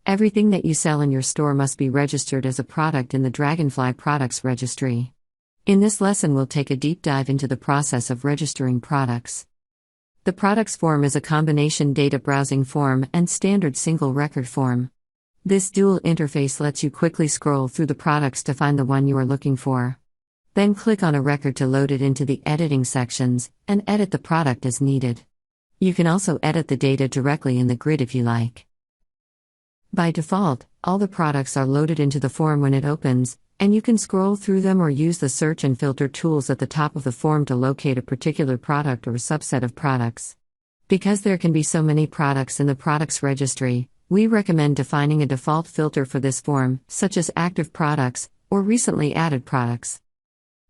Everything that you sell in your store must be registered as a product in the Dragonfly Products Registry. In this lesson, we'll take a deep dive into the process of registering products. The products form is a combination data browsing form and standard single record form. This dual interface lets you quickly scroll through the products to find the one you are looking for. Then click on a record to load it into the editing sections and edit the product as needed. You can also edit the data directly in the grid if you like. By default, all the products are loaded into the form when it opens, and you can scroll through them or use the search and filter tools at the top of the form to locate a particular product or subset of products. Because there can be so many products in the products registry, we recommend defining a default filter for this form, such as active products or recently added products.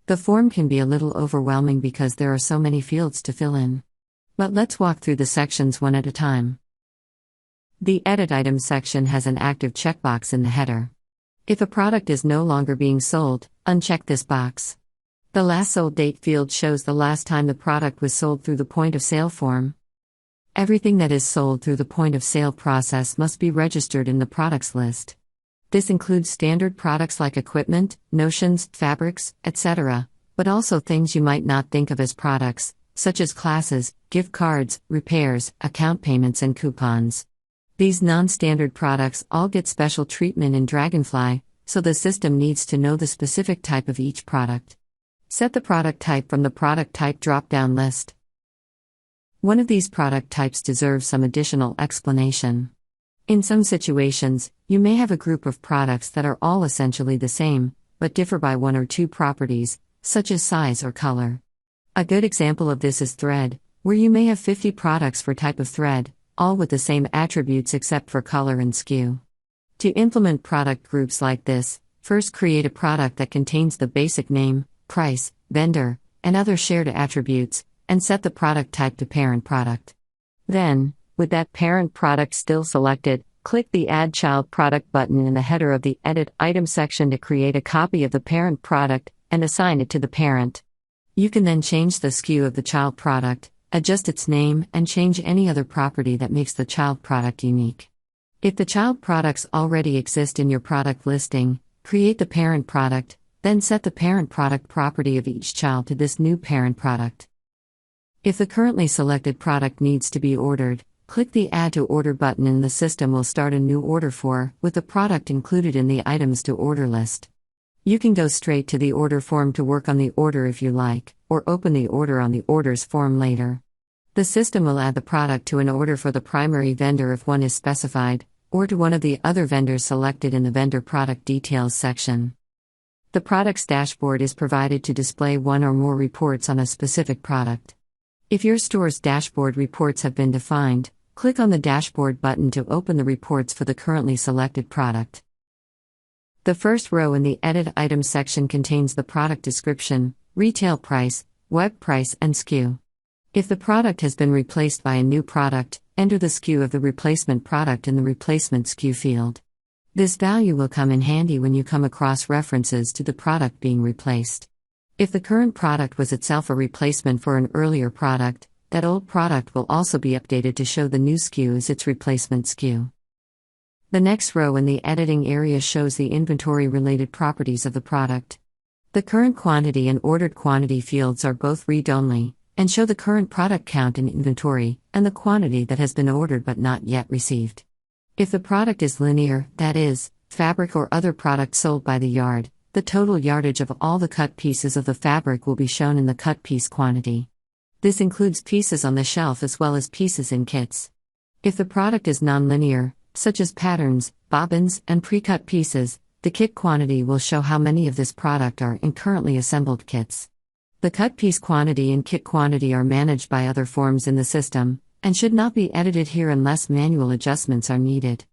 The form can be a little overwhelming because there are so many fields to fill in. But let's walk through the sections one at a time. The Edit Items section has an active checkbox in the header. If a product is no longer being sold, uncheck this box. The last sold date field shows the last time the product was sold through the point of sale form. Everything that is sold through the point of sale process must be registered in the products list. This includes standard products like equipment, notions, fabrics, etc., but also things you might not think of as products, such as classes, gift cards, repairs, account payments, and coupons. These non-standard products all get special treatment in Dragonfly, so the system needs to know the specific type of each product. Set the product type from the product type drop-down list. One of these product types deserves some additional explanation. In some situations, you may have a group of products that are all essentially the same, but differ by one or two properties, such as size or color. A good example of this is thread, where you may have 50 products for type of thread, all with the same attributes except for color and SKU. To implement product groups like this, first create a product that contains the basic name, price, vendor, and other shared attributes, and set the product type to parent product. Then, with that parent product still selected, click the Add Child Product button in the header of the Edit Item section to create a copy of the parent product and assign it to the parent. You can then change the SKU of the child product, adjust its name, and change any other property that makes the child product unique. If the child products already exist in your product listing, create the parent product, then set the parent product property of each child to this new parent product. If the currently selected product needs to be ordered, click the Add to Order button and the system will start a new order with the product included in the Items to Order list. You can go straight to the order form to work on the order if you like, or open the order on the orders form later. The system will add the product to an order for the primary vendor if one is specified, or to one of the other vendors selected in the Vendor Product Details section. The product's dashboard is provided to display one or more reports on a specific product. If your store's dashboard reports have been defined, click on the Dashboard button to open the reports for the currently selected product. The first row in the Edit Items section contains the product description, retail price, web price, and SKU. If the product has been replaced by a new product, enter the SKU of the replacement product in the Replacement SKU field. This value will come in handy when you come across references to the product being replaced. If the current product was itself a replacement for an earlier product, that old product will also be updated to show the new SKU as its replacement SKU. The next row in the editing area shows the inventory-related properties of the product. The current quantity and ordered quantity fields are both read-only, and show the current product count in inventory, and the quantity that has been ordered but not yet received. If the product is linear, that is, fabric or other product sold by the yard, the total yardage of all the cut pieces of the fabric will be shown in the cut piece quantity. This includes pieces on the shelf as well as pieces in kits. If the product is nonlinear, such as patterns, bobbins, and pre-cut pieces, the kit quantity will show how many of this product are in currently assembled kits. The cut piece quantity and kit quantity are managed by other forms in the system, and should not be edited here unless manual adjustments are needed.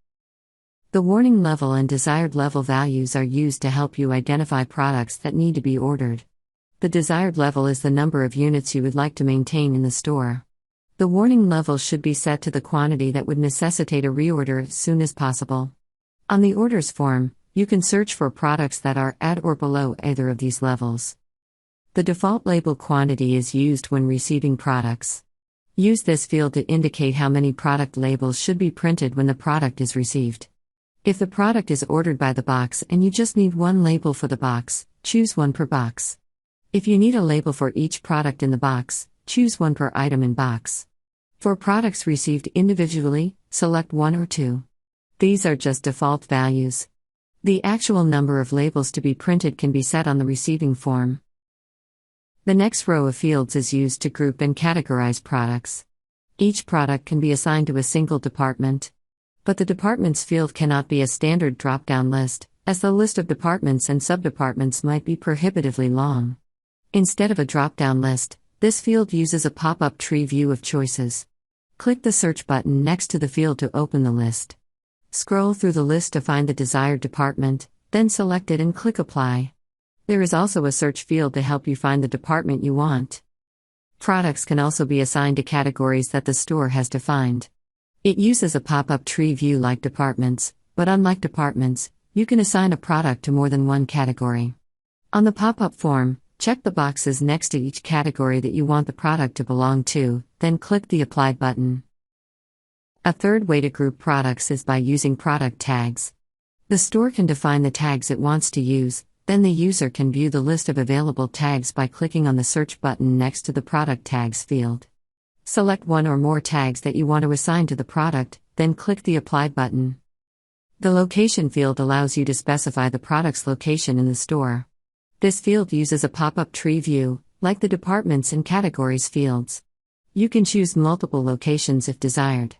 The warning level and desired level values are used to help you identify products that need to be ordered. The desired level is the number of units you would like to maintain in the store. The warning level should be set to the quantity that would necessitate a reorder as soon as possible. On the orders form, you can search for products that are at or below either of these levels. The default label quantity is used when receiving products. Use this field to indicate how many product labels should be printed when the product is received. If the product is ordered by the box and you just need one label for the box, choose one per box. If you need a label for each product in the box, choose one per item in box. For products received individually, select 1 or 2. These are just default values. The actual number of labels to be printed can be set on the receiving form. The next row of fields is used to group and categorize products. Each product can be assigned to a single department. But the departments field cannot be a standard drop-down list, as the list of departments and subdepartments might be prohibitively long. Instead of a drop-down list, this field uses a pop-up tree view of choices. Click the search button next to the field to open the list. Scroll through the list to find the desired department, then select it and click Apply. There is also a search field to help you find the department you want. Products can also be assigned to categories that the store has defined. It uses a pop-up tree view like departments, but unlike departments, you can assign a product to more than one category. On the pop-up form, check the boxes next to each category that you want the product to belong to, then click the Apply button. A third way to group products is by using product tags. The store can define the tags it wants to use, then the user can view the list of available tags by clicking on the search button next to the product tags field. Select one or more tags that you want to assign to the product, then click the Apply button. The location field allows you to specify the product's location in the store. This field uses a pop-up tree view, like the departments and categories fields. You can choose multiple locations if desired.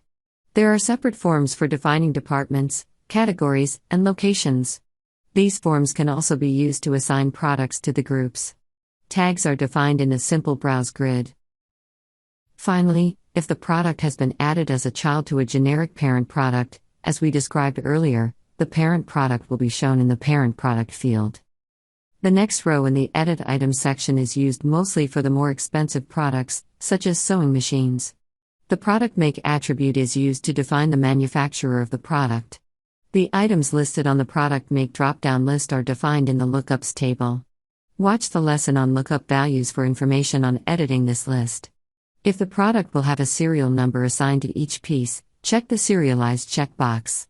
There are separate forms for defining departments, categories, and locations. These forms can also be used to assign products to the groups. Tags are defined in a simple browse grid. Finally, if the product has been added as a child to a generic parent product, as we described earlier, the parent product will be shown in the parent product field. The next row in the Edit Items section is used mostly for the more expensive products, such as sewing machines. The product make attribute is used to define the manufacturer of the product. The items listed on the product make drop-down list are defined in the lookups table. Watch the lesson on lookup values for information on editing this list. If the product will have a serial number assigned to each piece, check the Serialized checkbox.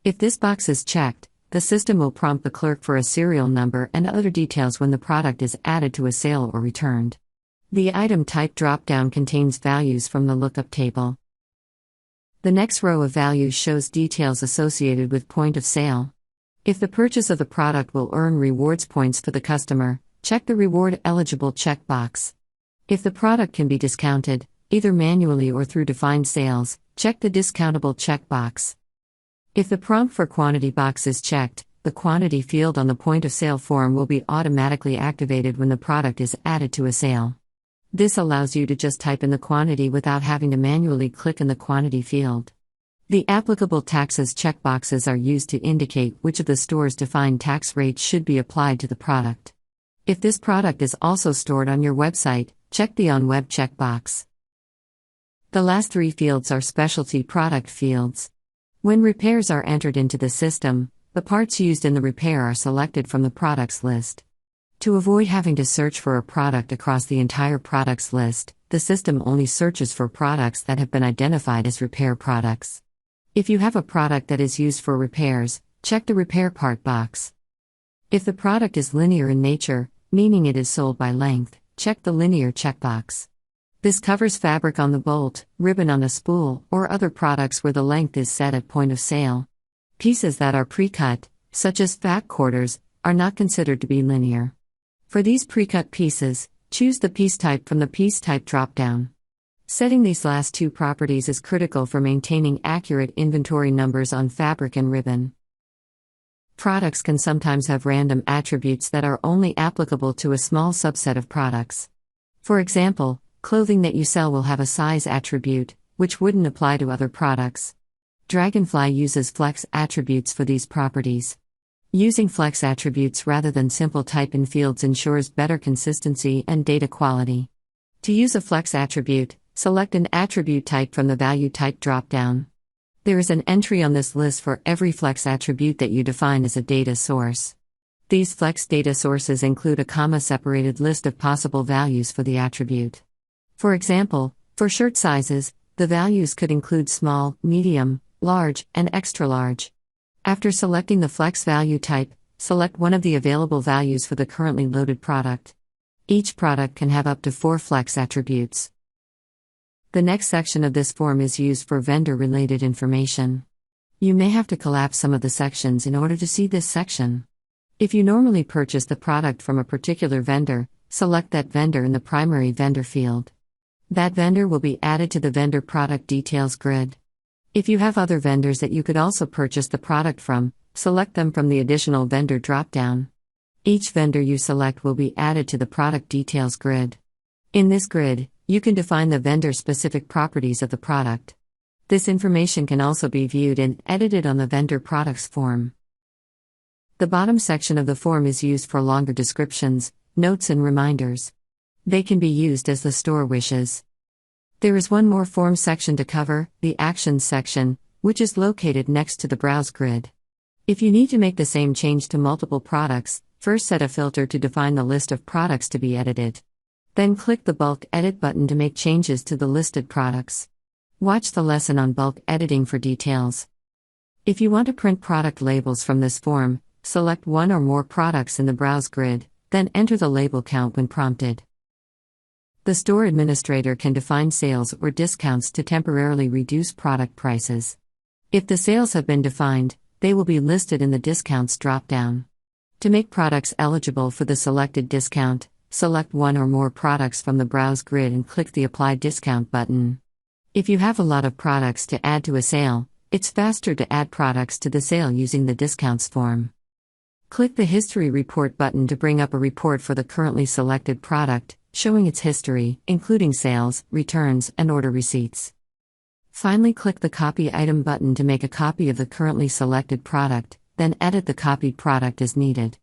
If this box is checked, the system will prompt the clerk for a serial number and other details when the product is added to a sale or returned. The item type drop-down contains values from the lookup table. The next row of values shows details associated with point of sale. If the purchase of the product will earn rewards points for the customer, check the Reward Eligible checkbox. If the product can be discounted, either manually or through defined sales, check the Discountable checkbox. If the prompt for quantity box is checked, the quantity field on the point of sale form will be automatically activated when the product is added to a sale. This allows you to just type in the quantity without having to manually click in the quantity field. The applicable taxes checkboxes are used to indicate which of the store's defined tax rates should be applied to the product. If this product is also stored on your website, check the On Web checkbox. The last three fields are specialty product fields. When repairs are entered into the system, the parts used in the repair are selected from the products list. To avoid having to search for a product across the entire products list, the system only searches for products that have been identified as repair products. If you have a product that is used for repairs, check the Repair Part box. If the product is linear in nature, meaning it is sold by length, check the Linear checkbox. This covers fabric on the bolt, ribbon on a spool, or other products where the length is set at point of sale. Pieces that are pre-cut, such as fat quarters, are not considered to be linear. For these pre-cut pieces, choose the piece type from the piece type drop-down. Setting these last two properties is critical for maintaining accurate inventory numbers on fabric and ribbon. Products can sometimes have random attributes that are only applicable to a small subset of products. For example, clothing that you sell will have a size attribute, which wouldn't apply to other products. Dragonfly uses flex attributes for these properties. Using flex attributes rather than simple type-in fields ensures better consistency and data quality. To use a flex attribute, select an attribute type from the Value Type drop-down. There is an entry on this list for every flex attribute that you define as a data source. These flex data sources include a comma-separated list of possible values for the attribute. For example, for shirt sizes, the values could include small, medium, large, and extra large. After selecting the flex value type, select one of the available values for the currently loaded product. Each product can have up to 4 flex attributes. The next section of this form is used for vendor-related information. You may have to collapse some of the sections in order to see this section. If you normally purchase the product from a particular vendor, select that vendor in the primary vendor field. That vendor will be added to the vendor product details grid. If you have other vendors that you could also purchase the product from, select them from the additional vendor dropdown. Each vendor you select will be added to the product details grid. In this grid, you can define the vendor-specific properties of the product. This information can also be viewed and edited on the vendor products form. The bottom section of the form is used for longer descriptions, notes and reminders. They can be used as the store wishes. There is one more form section to cover, the Actions section, which is located next to the Browse grid. If you need to make the same change to multiple products, first set a filter to define the list of products to be edited. Then click the Bulk Edit button to make changes to the listed products. Watch the lesson on bulk editing for details. If you want to print product labels from this form, select one or more products in the Browse grid, then enter the label count when prompted. The store administrator can define sales or discounts to temporarily reduce product prices. If the sales have been defined, they will be listed in the Discounts dropdown. To make products eligible for the selected discount, select one or more products from the Browse grid and click the Apply Discount button. If you have a lot of products to add to a sale, it's faster to add products to the sale using the Discounts form. Click the History Report button to bring up a report for the currently selected product, showing its history, including sales, returns, and order receipts. Finally, click the Copy Item button to make a copy of the currently selected product, then edit the copied product as needed.